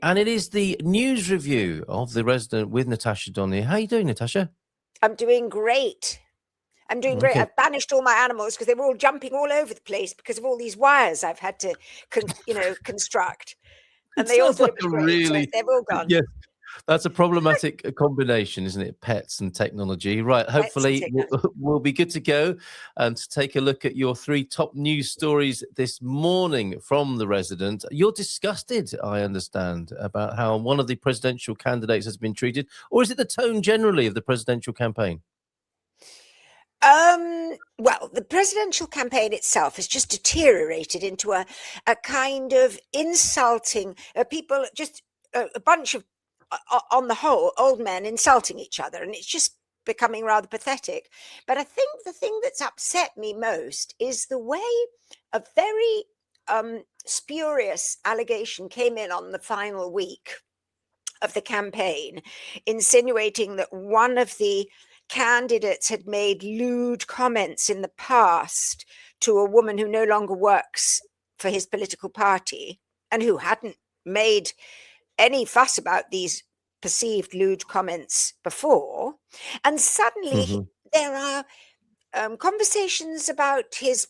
And it is the news review of The Resident with Natasha Donn. How are you doing, Natasha? I'm doing great. I'm doing great. Okay. I've banished all my animals because they were all jumping all over the place because of all these wires I've had to, construct. And It they all sounds thought like it was a great. really, So they've all gone. yes, that's a problematic combination, isn't it? Pets and technology. Right. Hopefully we'll be good to go and to take a look at your 3 top news stories this morning from The Resident. You're disgusted, I understand, about how one of the presidential candidates has been treated, or is it the tone generally of the presidential campaign? Well, the presidential campaign itself has just deteriorated into a kind of insulting people, just a bunch of, on the whole, old men insulting each other, and it's just becoming rather pathetic. But I think the thing that's upset me most is the way a very spurious allegation came in on the final week of the campaign, insinuating that one of the candidates had made lewd comments in the past to a woman who no longer works for his political party and who hadn't made any fuss about these perceived lewd comments before. And suddenly there are conversations about his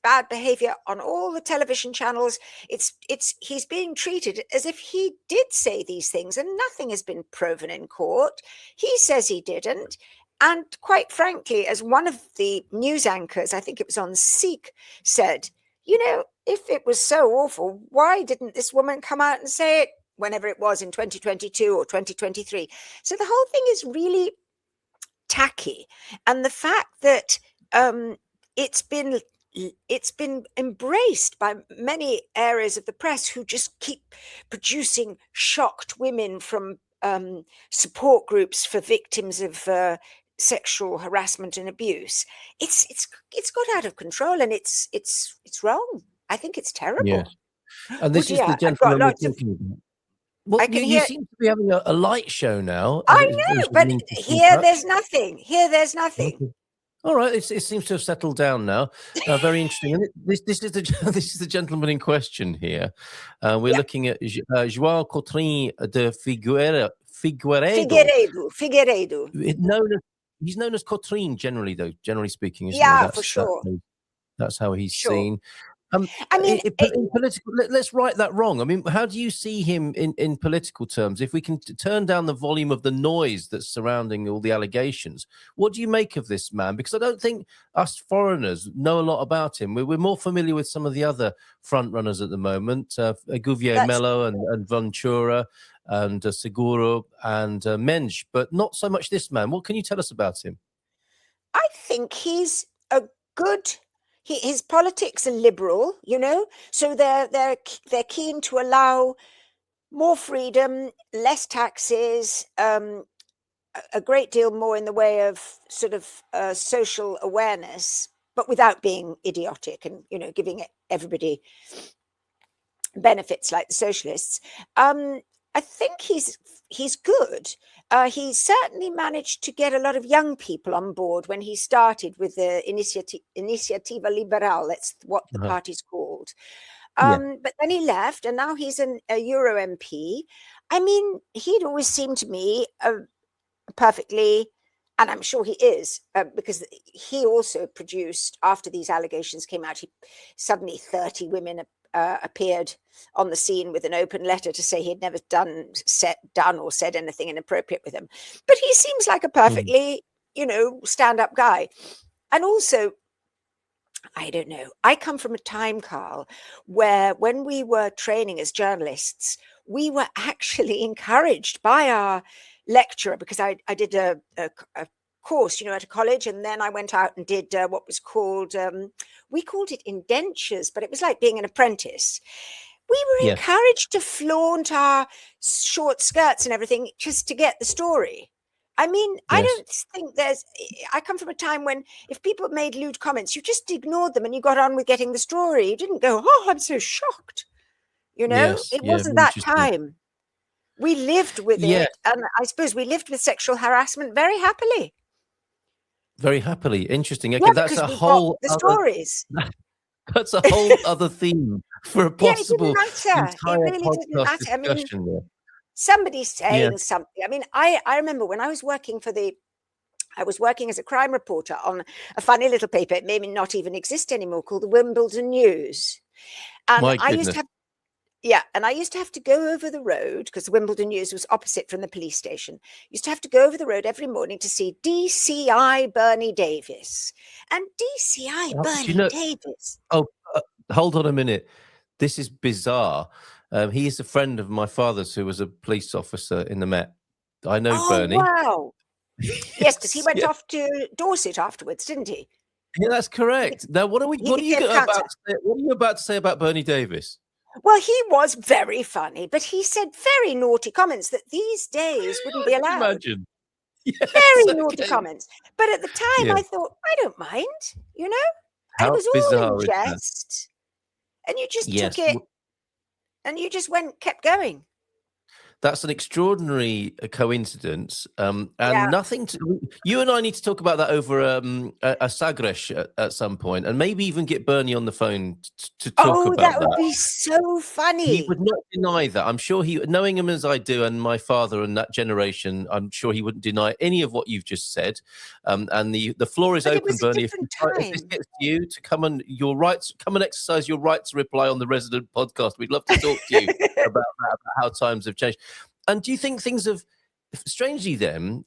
bad behavior on all the television channels. He's being treated as if he did say these things, and nothing has been proven in court. He says he didn't. And quite frankly, as one of the news anchors, I think it was on Seek, said, if it was so awful, why didn't this woman come out and say it whenever it was in 2022 or 2023? So the whole thing is really tacky. And the fact that it's been embraced by many areas of the press who just keep producing shocked women from support groups for victims of sexual harassment and abuse. It's got out of control, and it's wrong. I think it's terrible. Yes. And this is the gentleman we're talking about. Well, you seem to be having a light show now. I know, but there's nothing. Okay. All right, it seems to have settled down now. Very interesting. And this is the gentleman in question here. We're looking at João Cotrim de Figueiredo. He's known as Cotrim generally speaking. Isn't he? For sure. That's how he's seen. In political, let's right that wrong. I mean, how do you see him in political terms? If we can turn down the volume of the noise that's surrounding all the allegations, what do you make of this man? Because I don't think us foreigners know a lot about him. We're more familiar with some of the other front runners at the moment, Gouveia Melo and Ventura and Seguro and Mendes, but not so much this man. What can you tell us about him? I think he's a good... His politics are liberal, so they're keen to allow more freedom, less taxes, a great deal more in the way of sort of social awareness, but without being idiotic and giving everybody benefits like the socialists. I think he's good. He certainly managed to get a lot of young people on board when he started with the Iniciativa Liberal. That's what the party's called. But then he left, and now he's a Euro MP. I mean, he'd always seemed to me perfectly, and I'm sure he is, because he also produced, after these allegations came out, suddenly 30 women appeared on the scene with an open letter to say he'd never done or said anything inappropriate with them. But he seems like a perfectly, stand-up guy. And also, I don't know, I come from a time, Carl, where when we were training as journalists, we were actually encouraged by our lecturer, because I did a course, at a college, and then I went out and did what was called, we called it indentures, but it was like being an apprentice. We were encouraged to flaunt our short skirts and everything just to get the story. I mean, I don't think I come from a time when if people made lewd comments, you just ignored them and you got on with getting the story. You didn't go, oh, I'm so shocked. It wasn't that time. We lived with it. And I suppose we lived with sexual harassment very happily. Very happily. Interesting. Okay, that's a whole the stories. That's a whole other theme for a Yeah, it didn't possible matter. It entire really didn't podcast matter. I mean, discussion there. somebody's Yeah. saying something. I mean, I remember when I was working as a crime reporter on a funny little paper. It may not even exist anymore, called the Wimbledon News. And My I used goodness. to have, yeah, and I used to have to go over the road because the Wimbledon News was opposite from the police station. Used to have to go over the road every morning to see DCI Bernie Davis. And DCI Do you Bernie know? Davis. Oh, hold on a minute. This is bizarre. He is a friend of my father's who was a police officer in the Met. I know Oh, Bernie. wow. Yes, because he went yeah. off to Dorset afterwards, didn't he? Yeah, that's correct. Now, what are He you became about cancer. to say? What are you about to say about Bernie Davis? Well, he was very funny, but he said very naughty comments that these days wouldn't be allowed. Imagine. Yes, Very okay. naughty comments. But at the time, Yeah. I thought, I don't mind, you know? And How it was all bizarre in is that? jest. And you just Yes. took it and you just kept going. That's an extraordinary coincidence, and Yeah. nothing to. You and I need to talk about that over a Sagres at some point, and maybe even get Bernie on the phone to talk about that would be so He funny. would not deny that. I'm sure knowing him as I do, and my father and that generation, I'm sure he wouldn't deny any of what you've just said. And the floor is But it open, was a Bernie. If different this time. gets you to come and exercise your right to reply on the Resident podcast. We'd love to talk to you about that, about how times have changed. And do you think things have? Strangely, then,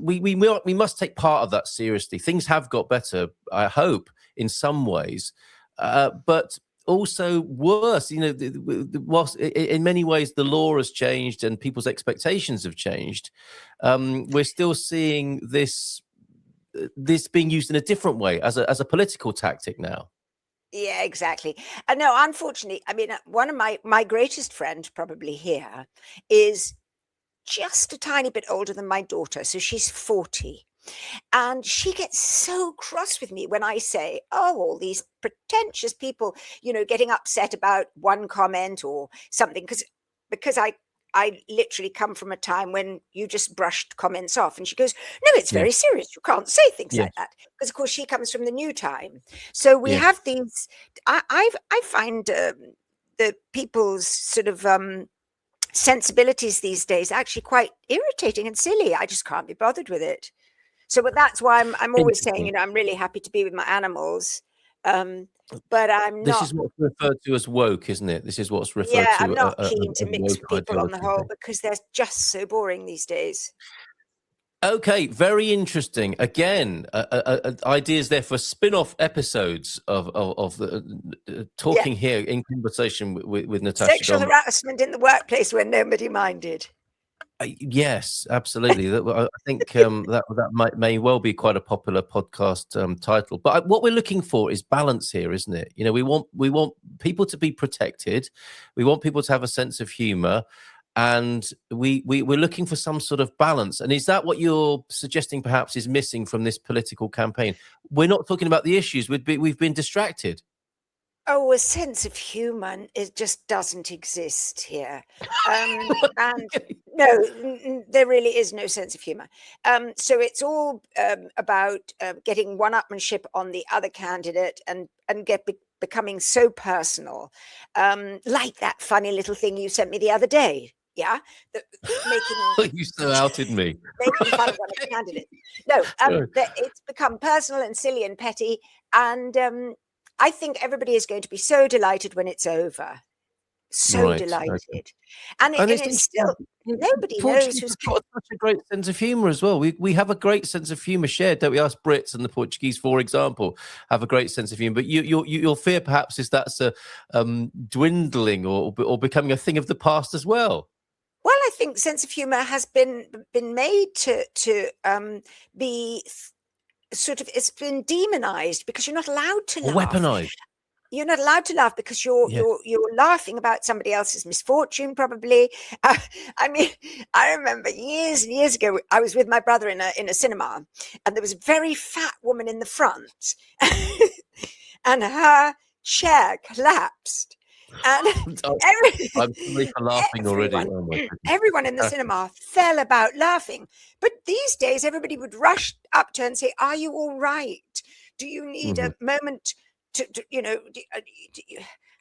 we must take part of that seriously. Things have got better, I hope, in some ways, but also worse. Whilst in many ways the law has changed and people's expectations have changed, we're still seeing this being used in a different way as a political tactic now. Yeah, exactly. And no, unfortunately, I mean, one of my greatest friend probably here is just a tiny bit older than my daughter. So she's 40. And she gets so cross with me when I say, oh, all these pretentious people, getting upset about one comment or something, because I literally come from a time when you just brushed comments off. And she goes, no, it's very serious. You can't say things like that. Because, of course, she comes from the new time. So we have these, I find the people's sort of sensibilities these days actually quite irritating and silly. I just can't be bothered with it. So, but that's why I'm always saying, I'm really happy to be with my animals. But I'm not. This is what's referred to as woke, isn't it? This is what's referred to. Yeah, I'm not keen to mix with people on the whole because they're just so boring these days. Okay, very interesting. Again, ideas there for spin-off episodes of the talking here in conversation with Natasha. Sexual harassment in the workplace where nobody minded. Yes, absolutely. I think that may well be quite a popular podcast title. But what we're looking for is balance here, isn't it? We want people to be protected. We want people to have a sense of humor. And we're looking for some sort of balance. And is that what you're suggesting perhaps is missing from this political campaign? We're not talking about the issues. We've been distracted. Oh, a sense of humour, it just doesn't exist here. And no, there really is no sense of humour. So it's all about getting one-upmanship on the other candidate and becoming so personal. Like that funny little thing you sent me the other day. Yeah, you so outed me. Making fun of one of the candidates. No, it's become personal and silly and petty, and I think everybody is going to be so delighted when it's over. So delighted, okay. and it's still nobody knows who's got such a great sense of humor as well. We have a great sense of humor shared, don't we? Us Brits and the Portuguese, for example, have a great sense of humor. But your fear perhaps is that's a dwindling or becoming a thing of the past as well. Well, I think sense of humor has been made to be sort of, it's been demonized because you're not allowed to laugh. Weaponized. You're not allowed to laugh because you're laughing about somebody else's misfortune, probably. I mean, I remember years and years ago, I was with my brother in a cinema, and there was a very fat woman in the front, and her chair collapsed. And I'm sorry for laughing already. Oh everyone in the cinema fell about laughing. But these days, everybody would rush up to her and say, "Are you all right? Do you need a moment to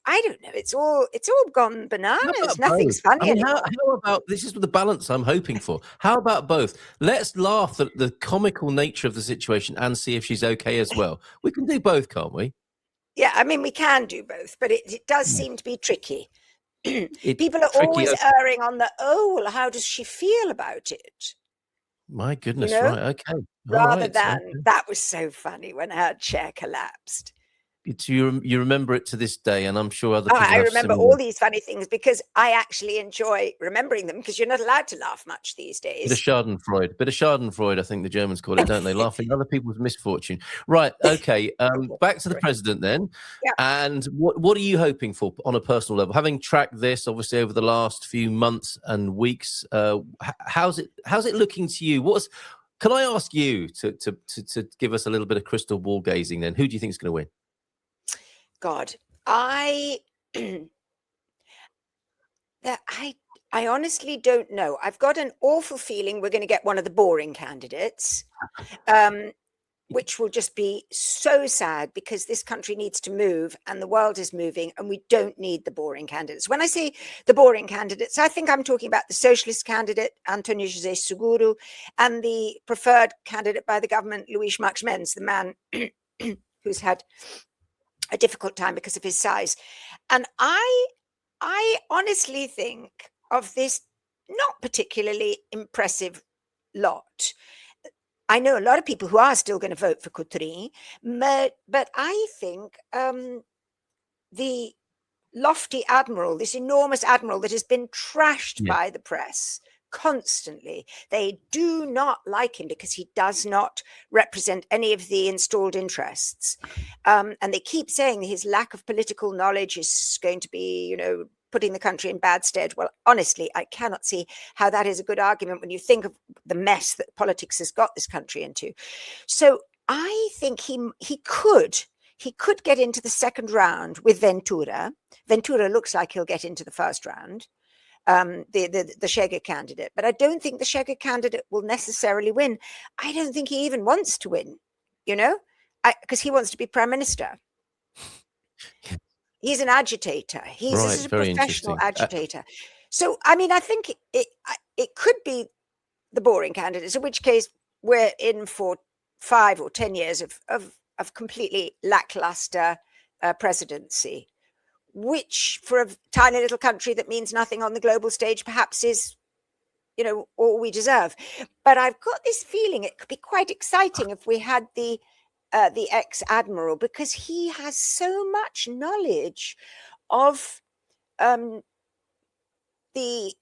I don't know. It's all gone bananas. Nothing's both? funny anymore. How about, this is the balance I'm hoping for. How about both? Let's laugh at the comical nature of the situation and see if she's okay as well. We can do both, can't we? Yeah, I mean, we can do both, but it does seem to be tricky. People are tricky, always okay. erring on the, well, how does she feel about it? My goodness, right, okay. Rather than, that was so funny when her chair collapsed. You remember it to this day, and I'm sure other people I have remember similar. all these funny things because I actually enjoy remembering them, because you're not allowed to laugh much these days. Bit of Schadenfreude, I think the Germans call it, don't they? Laughing at other people's misfortune. Right, okay. Back to the president then. Yeah. And what are you hoping for on a personal level? Having tracked this, obviously, over the last few months and weeks, how's it looking to you? Can I ask you to give us a little bit of crystal ball gazing then? Who do you think is going to win? God, I honestly don't know. I've got an awful feeling we're going to get one of the boring candidates, which will just be so sad, because this country needs to move and the world is moving, and we don't need the boring candidates. When I say the boring candidates, I think I'm talking about the socialist candidate, António José Seguro, and the preferred candidate by the government, Luís Marques Mendes, the man who's had a difficult time because of his size. And I honestly think of this not particularly impressive lot. I know a lot of people who are still going to vote for Coutrinho, but I think the lofty admiral, this enormous admiral that has been trashed by the press constantly, they do not like him because he does not represent any of the installed interests. And they keep saying his lack of political knowledge is going to be, putting the country in bad stead. Well, honestly, I cannot see how that is a good argument when you think of the mess that politics has got this country into. So I think he could get into the second round with Ventura. Ventura looks like he'll get into the first round, the Chega candidate. But I don't think the Chega candidate will necessarily win. I don't think he even wants to win, because he wants to be prime minister. He's an agitator. He's a professional agitator. So, I mean, I think it could be the boring candidates, in which case we're in for 5 or 10 years of completely lackluster presidency, which for a tiny little country that means nothing on the global stage perhaps is, all we deserve. But I've got this feeling it could be quite exciting if we had the ex-admiral, because he has so much knowledge of the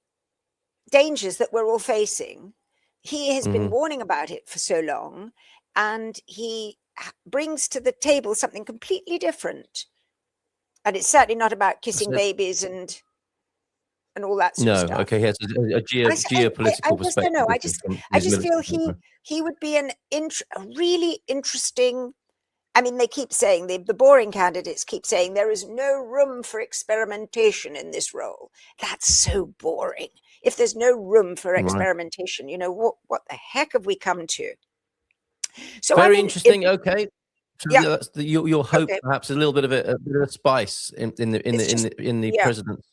dangers that we're all facing. He has been warning about it for so long, and he brings to the table something completely different. And it's certainly not about kissing babies and all that sort of stuff. No, okay, he has a geopolitical perspective. I don't know. I just feel he would be a really interesting. I mean, they keep saying, the boring candidates keep saying there is no room for experimentation in this role. That's so boring. If there's no room for experimentation, what the heck have we come to? So very interesting. Okay. So that's your hope, perhaps a little bit of a spice in the president's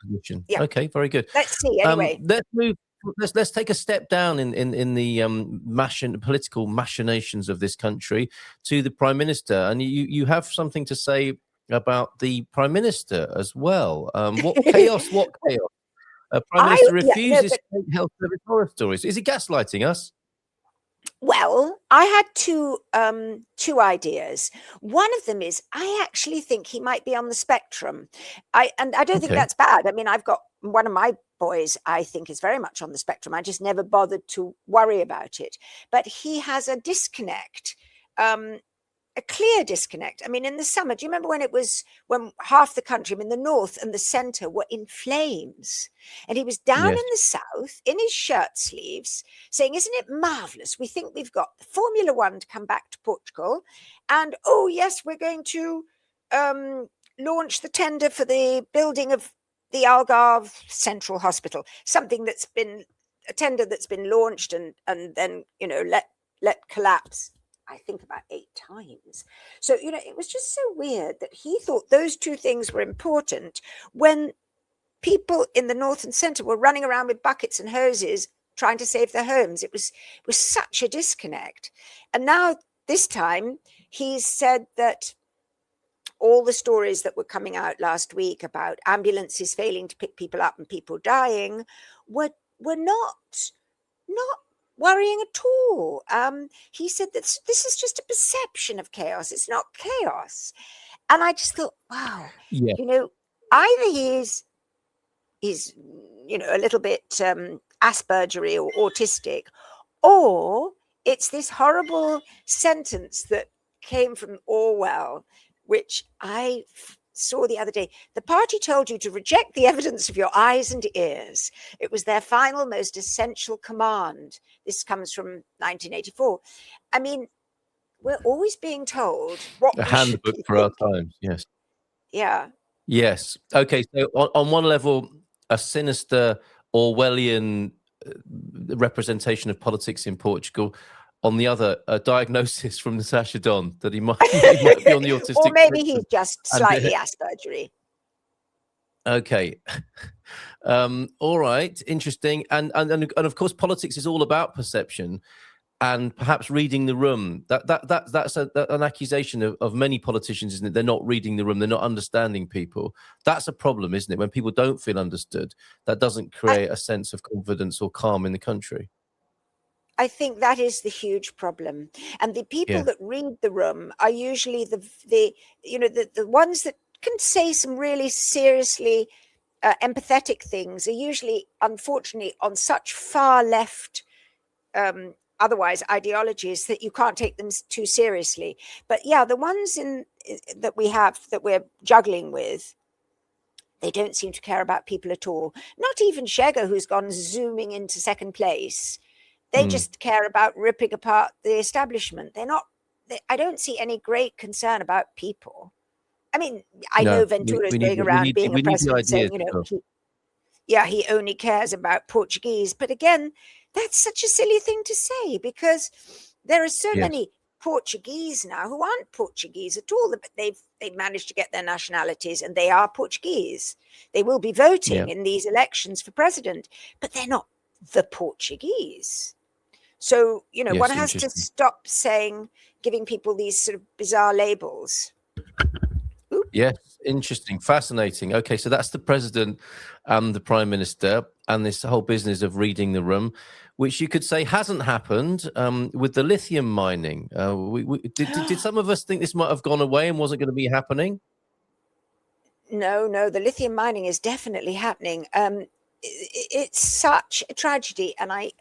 position. Yeah. Okay, very good. Let's see. Anyway, let's move. Let's take a step down in the political machinations of this country to the prime minister, and you have something to say about the prime minister as well. What chaos! What chaos! Prime Minister refuses to take health service horror stories. Is he gaslighting us? Well, I had two ideas. One of them is I actually think he might be on the spectrum. I don't think that's bad. I mean, I've got one of my boys, I think, is very much on the spectrum. I just never bothered to worry about it. But he has a disconnect, a clear disconnect. I mean, in the summer, do you remember when half the country, I mean, the north and the center were in flames, and he was down in the south in his shirt sleeves saying, isn't it marvelous? We think we've got Formula One to come back to Portugal. And, oh, yes, we're going to launch the tender for the building of the Algarve Central Hospital, something a tender that's been launched and then, let collapse. I think about 8 times. So, it was just so weird that he thought those two things were important when people in the north and centre were running around with buckets and hoses trying to save their homes. It was such a disconnect. And now this time he's said that all the stories that were coming out last week about ambulances failing to pick people up and people dying were not worrying at all. He said that this is just a perception of chaos. It's not chaos. And I just thought, wow, either he's a little bit Aspergery or autistic, or it's this horrible sentence that came from Orwell, which I saw the other day. The party told you to reject the evidence of your eyes and ears. It was their final, most essential command. This comes from 1984. I mean, we're always being told what a handbook for our times. Yes. Yeah. Yes. Okay. So on one level, a sinister Orwellian representation of politics in Portugal. On the other, a diagnosis from Natasha Donn that he might be on the autistic or maybe he's just slightly Aspergery. Okay. All right. Interesting. And of course, politics is all about perception and perhaps reading the room. That's an accusation of many politicians, isn't it? They're not reading the room. They're not understanding people. That's a problem, isn't it? When people don't feel understood, that doesn't create a sense of confidence or calm in the country. I think that is the huge problem. And the people that read the room are usually the ones that can say some really seriously empathetic things are usually, unfortunately, on such far left otherwise ideologies that you can't take them too seriously. But yeah, the ones that we're juggling with, they don't seem to care about people at all. Not even Shego, who's gone zooming into second place. They just care about ripping apart the establishment. I don't see any great concern about people. I mean, I know Ventura's going around being a president saying, he only cares about Portuguese. But again, that's such a silly thing to say, because there are so many Portuguese now who aren't Portuguese at all, but they've managed to get their nationalities and they are Portuguese. They will be voting in these elections for president, but they're not the Portuguese. So, one has to stop giving people these sort of bizarre labels. Oop. Yes, interesting, fascinating. Okay, so that's the president and the prime minister and this whole business of reading the room, which you could say hasn't happened with the lithium mining. Did some of us think this might have gone away and wasn't going to be happening? No, the lithium mining is definitely happening. It's such a tragedy. And I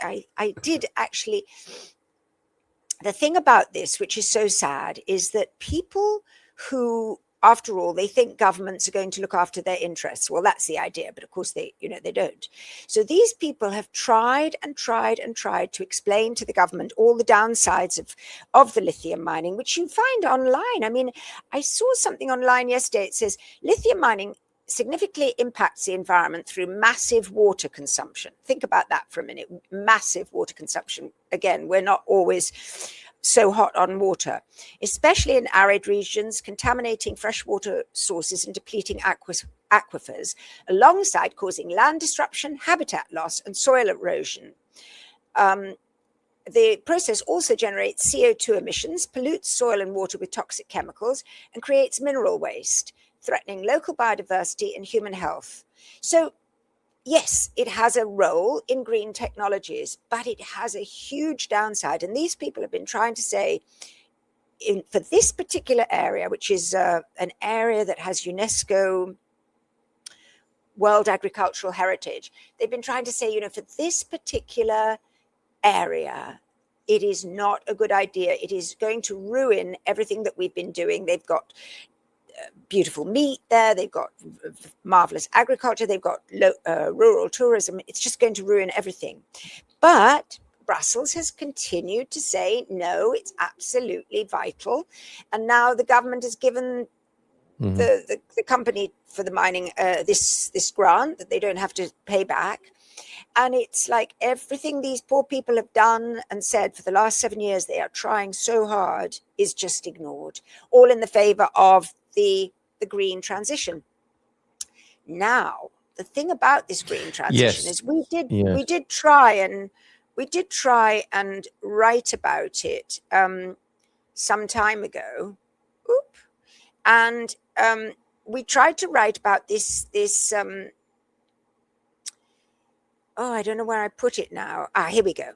did actually, the thing about this, which is so sad, is that people who, after all, they think governments are going to look after their interests. Well, that's the idea, but of course they don't. So these people have tried and tried and tried to explain to the government all the downsides of the lithium mining, which you find online. I mean, I saw something online yesterday. It says lithium mining significantly impacts the environment through massive water consumption. Think about that for a minute. Massive water consumption. Again, we're not always so hot on water, especially in arid regions, contaminating freshwater sources and depleting aquifers, alongside causing land disruption, habitat loss, and soil erosion. The process also generates CO2 emissions, pollutes soil and water with toxic chemicals, and creates mineral waste, threatening local biodiversity and human health. So, yes, it has a role in green technologies, but it has a huge downside. And these people have been trying to say, for this particular area, which is an area that has UNESCO World Agricultural Heritage, they've been trying to say, for this particular area, it is not a good idea. It is going to ruin everything that we've been doing. They've got beautiful meat there. They've got marvelous agriculture. They've got rural tourism. It's just going to ruin everything. But Brussels has continued to say, no, it's absolutely vital. And now the government has given the company for the mining this grant that they don't have to pay back. And it's like everything these poor people have done and said for the last 7 years, they are trying so hard, is just ignored, all in the favor of the green transition. Now, the thing about this green transition is we did try and write about it some time ago. And we tried to write about this I don't know where I put it now. Here we go.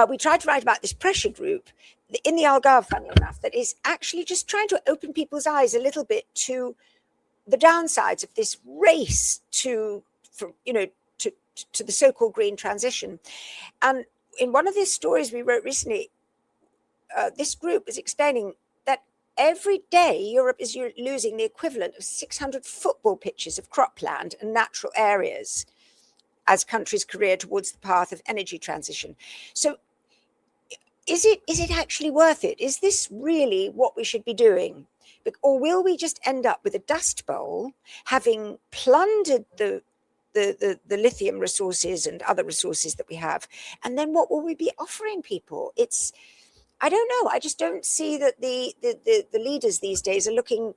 We tried to write about this pressure group in the Algarve, funny enough, that is actually just trying to open people's eyes a little bit to the downsides of this race to the so-called green transition. And in one of the stories we wrote recently, this group is explaining that every day Europe is losing the equivalent of 600 football pitches of cropland and natural areas as countries career towards the path of energy transition. So is it actually worth it? Is this really what we should be doing? Or will we just end up with a dust bowl, having plundered the lithium resources and other resources that we have? And then what will we be offering people? I don't know. I just don't see that the leaders these days are looking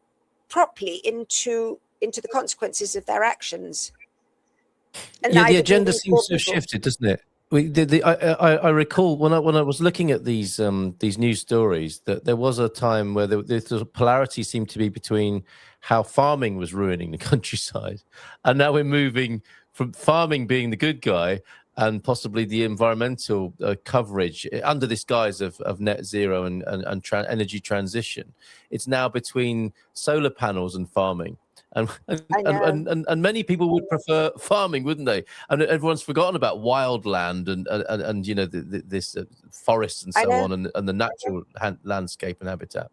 properly into the consequences of their actions. And the agenda seems to have shifted, doesn't it? I recall when I was looking at these news stories that there was a time where the polarity seemed to be between how farming was ruining the countryside, and now we're moving from farming being the good guy and possibly the environmental coverage under this guise of net zero and energy transition. It's now between solar panels and farming. And many people would prefer farming, wouldn't they? And everyone's forgotten about wildland and this forests and so on, and the natural landscape and habitat.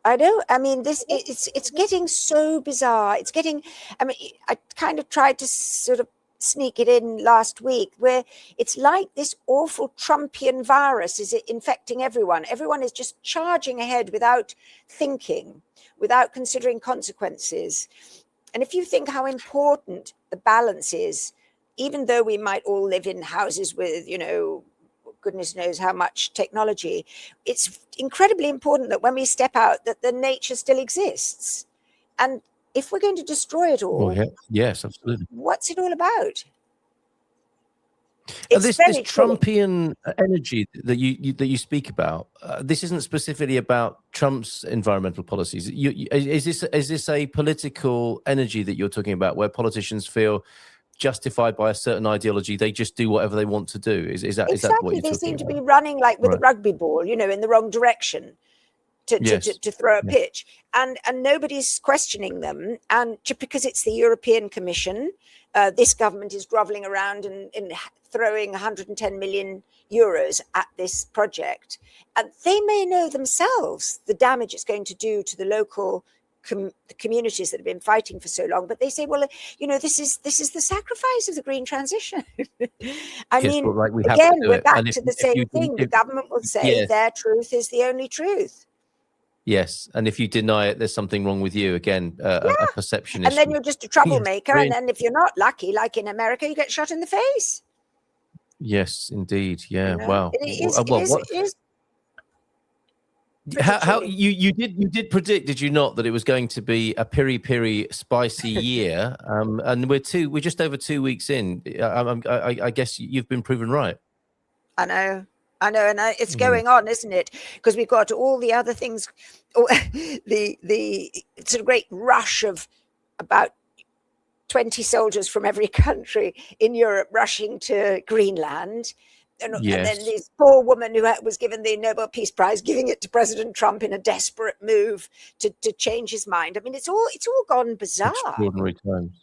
I know. I mean, it's getting so bizarre. It's getting. I mean, I kind of tried to sort of sneak it in last week, where it's like this awful Trumpian virus is infecting everyone. Everyone is just charging ahead without thinking, without considering consequences. And if you think how important the balance is, even though we might all live in houses with, goodness knows how much technology, it's incredibly important that when we step out, that the nature still exists. And if we're going to destroy it all, yes, absolutely. What's it all about? This Trumpian energy that you speak about, this isn't specifically about Trump's environmental policies. Is this a political energy that you're talking about, where politicians feel justified by a certain ideology, they just do whatever they want to do? Is that what you're talking about? They seem to be running like with a rugby ball, in the wrong direction to throw a pitch, and nobody's questioning them. And just because it's the European Commission, this government is groveling around and throwing 110 million euros at this project, and they may know themselves the damage it's going to do to the local the communities that have been fighting for so long. But they say, well, this is the sacrifice of the green transition. I mean, again, we're back to the same thing. The government will say their truth is the only truth. Yes, and if you deny it, there's something wrong with you. Again, a perception issue. And then you're just a troublemaker. And then if you're not lucky, like in America, you get shot in the face. Yes, indeed. Yeah. Wow. It is how you did predict, did you not, that it was going to be a piri spicy year? And we're just over 2 weeks in. I guess you've been proven right. I know, and it's going on, isn't it? Because we've got all the other things, the sort of great rush of about 20 soldiers from every country in Europe rushing to Greenland. And then this poor woman who was given the Nobel Peace Prize, giving it to President Trump in a desperate move to change his mind. I mean, it's all gone bizarre.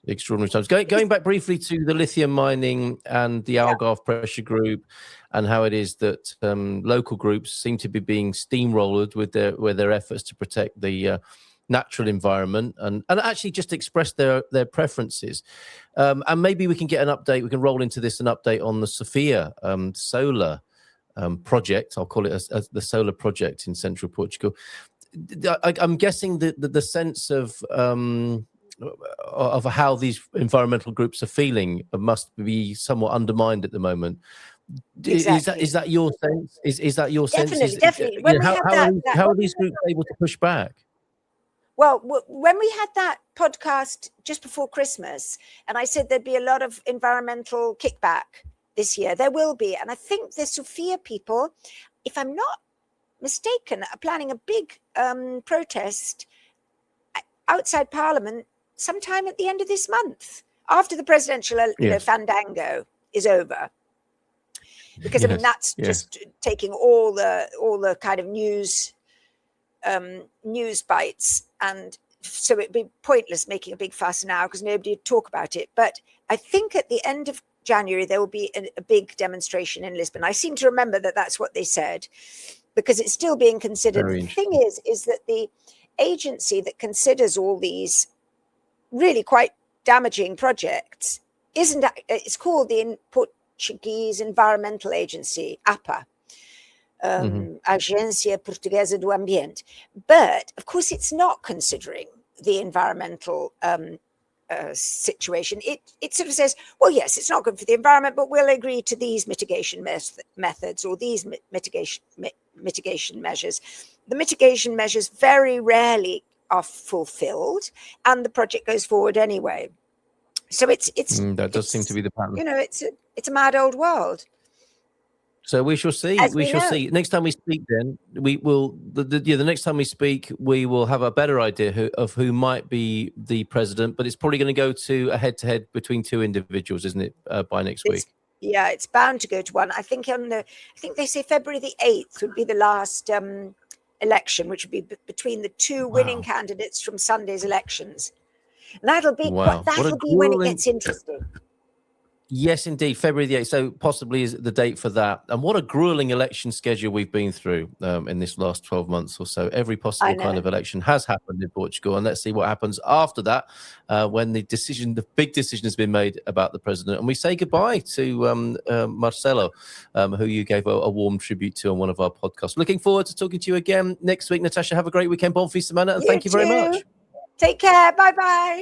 Extraordinary times. Going back briefly to the lithium mining and the Algarve pressure group, and how it is that local groups seem to be being steamrolled with their efforts to protect the natural environment and actually just express their preferences. And maybe we can get an update. We can roll into this an update on the Sofia solar project. I'll call it the solar project in central Portugal. I'm guessing that the sense of of how these environmental groups are feeling must be somewhat undermined at the the Exactly. Is that your sense? Is that your sense? Definitely. When we had how are these groups able to push back? Well, when we had that podcast just before Christmas, and I said there'd be a lot of environmental kickback this year, there will be. And I think the Sofia people, if I'm not mistaken, are planning a big protest outside Parliament sometime at the end of this month, after the presidential fandango is over. Because I mean, that's just taking all the kind of news bites, and so it'd be pointless making a big fuss now because nobody would talk about it. But I think at the end of January there will be a big demonstration in Lisbon. I seem to remember that that's what they said, because it's still being considered. The thing is that the agency that considers all these really quite damaging projects it's called the Portuguese Environmental Agency, APA, Agência Portuguesa do Ambiente. But of course, it's not considering the environmental situation. It sort of says, well, yes, it's not good for the environment, but we'll agree to these mitigation methods or these mitigation measures. The mitigation measures very rarely are fulfilled, and the project goes forward anyway. So that does seem to be the pattern. You know, it's a mad old world. So we shall see. We shall see. Next time we speak, then we will. The next time we speak, we will have a better idea of who might be the president. But it's probably going to go to a head-to-head between two individuals, isn't it? By next week. Yeah, it's bound to go to one. I think they say February the 8th would be the last election, which would be between the two winning candidates from Sunday's elections. And that'll be when it gets interesting. Yes, indeed, February the 8th. So possibly is the date for that. And what a grueling election schedule we've been through in this last 12 months or so. Every possible kind of election has happened in Portugal. And let's see what happens after that when the big decision has been made about the president. And we say goodbye to Marcelo, who you gave a warm tribute to on one of our podcasts. Looking forward to talking to you again next week. Natasha, have a great weekend. Bon fin de semana. And thank you very much. Take care. Bye-bye.